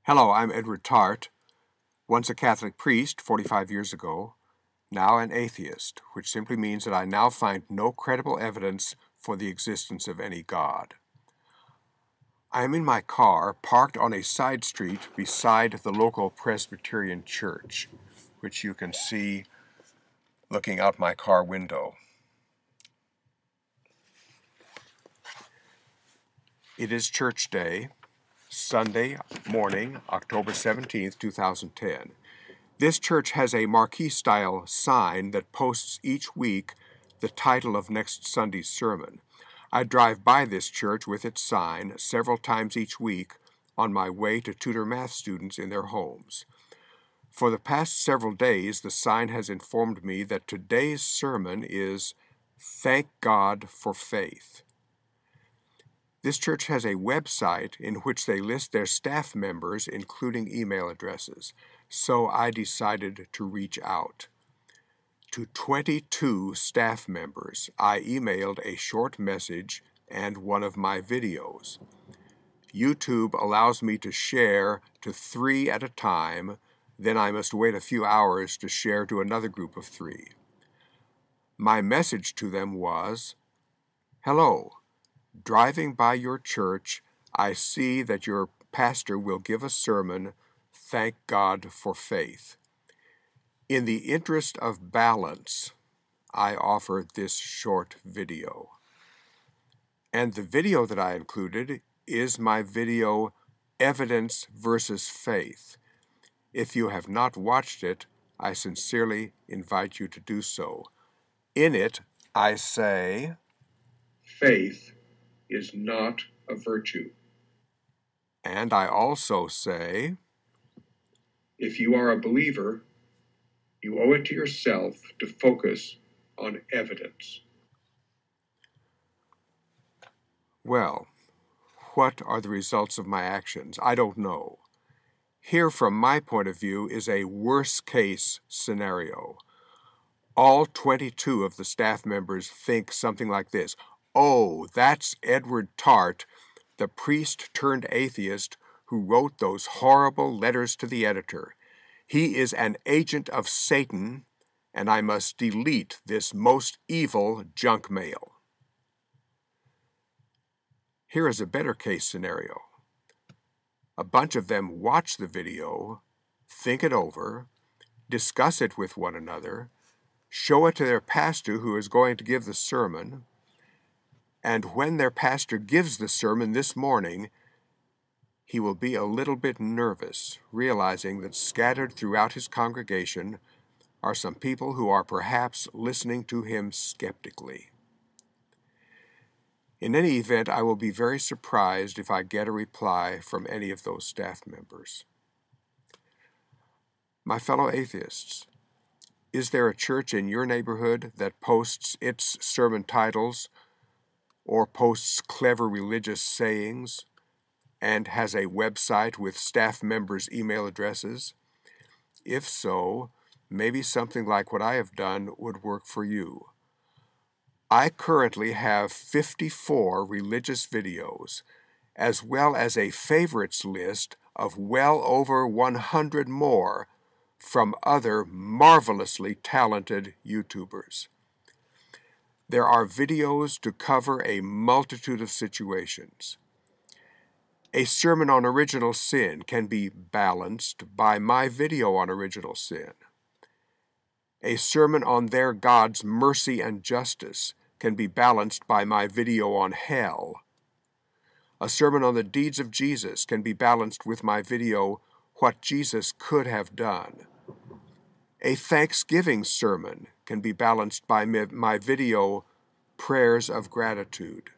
Hello, I'm Edward Tarte, once a Catholic priest 45 years ago, now an atheist, which simply means that I now find no credible evidence for the existence of any God. I am in my car, parked on a side street beside the local Presbyterian church, which you can see looking out my car window. It is church day, Sunday morning, October 17th, 2010. This church has a marquee-style sign that posts each week the title of next Sunday's sermon. I drive by this church with its sign several times each week on my way to tutor math students in their homes. For the past several days, the sign has informed me that today's sermon is Thank God for Faith. This church has a website in which they list their staff members, including email addresses, so I decided to reach out. To 22 staff members, I emailed a short message and one of my videos. YouTube allows me to share to 3 at a time, then I must wait a few hours to share to another group of 3. My message to them was, "Hello. Driving by your church, I see that your pastor will give a sermon, Thank God for Faith. In the interest of balance, I offer this short video." And the video that I included is my video, Evidence versus Faith. If you have not watched it, I sincerely invite you to do so. In it, I say, faith is not a virtue. And I also say, if you are a believer, you owe it to yourself to focus on evidence. Well, what are the results of my actions? I don't know. Here, from my point of view, is a worst-case scenario. All 22 of the staff members think something like this: "Oh, that's Edward Tarte, the priest turned atheist who wrote those horrible letters to the editor. He is an agent of Satan, and I must delete this most evil junk mail." Here is a better case scenario. A bunch of them watch the video, think it over, discuss it with one another, show it to their pastor who is going to give the sermon, and when their pastor gives the sermon this morning, he will be a little bit nervous, realizing that scattered throughout his congregation are some people who are perhaps listening to him skeptically. In any event, I will be very surprised if I get a reply from any of those staff members. My fellow atheists, is there a church in your neighborhood that posts its sermon titles or posts clever religious sayings and has a website with staff members' email addresses? If so, maybe something like what I have done would work for you. I currently have 54 religious videos, as well as a favorites list of well over 100 more from other marvelously talented YouTubers. There are videos to cover a multitude of situations. A sermon on original sin can be balanced by my video on original sin. A sermon on their God's mercy and justice can be balanced by my video on hell. A sermon on the deeds of Jesus can be balanced with my video, What Jesus Could Have Done. A Thanksgiving sermon can be balanced by my video, Prayers of Gratitude.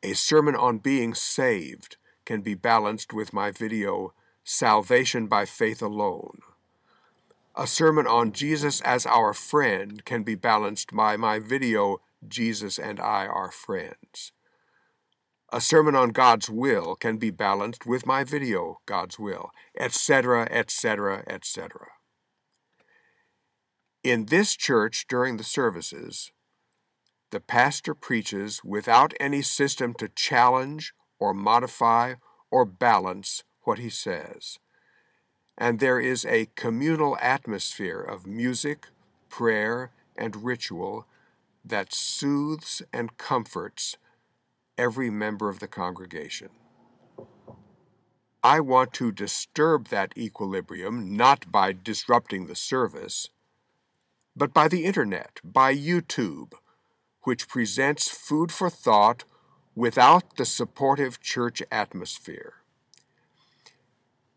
A sermon on being saved can be balanced with my video, Salvation by Faith Alone. A sermon on Jesus as our friend can be balanced by my video, Jesus and I Are Friends. A sermon on God's will can be balanced with my video, God's Will, etc., etc., etc. In this church during the services, the pastor preaches without any system to challenge or modify or balance what he says. And there is a communal atmosphere of music, prayer, and ritual that soothes and comforts every member of the congregation. I want to disturb that equilibrium not by disrupting the service, but by the internet, by YouTube, which presents food for thought without the supportive church atmosphere.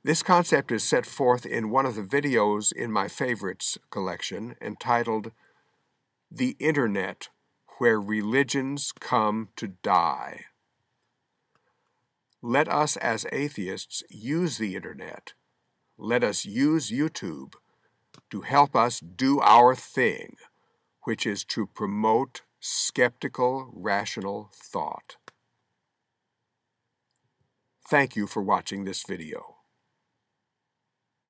This concept is set forth in one of the videos in my favorites collection entitled "The Internet, Where Religions Come to Die." Let us as atheists use the internet. Let us use YouTube to help us do our thing, which is to promote skeptical, rational thought. Thank you for watching this video.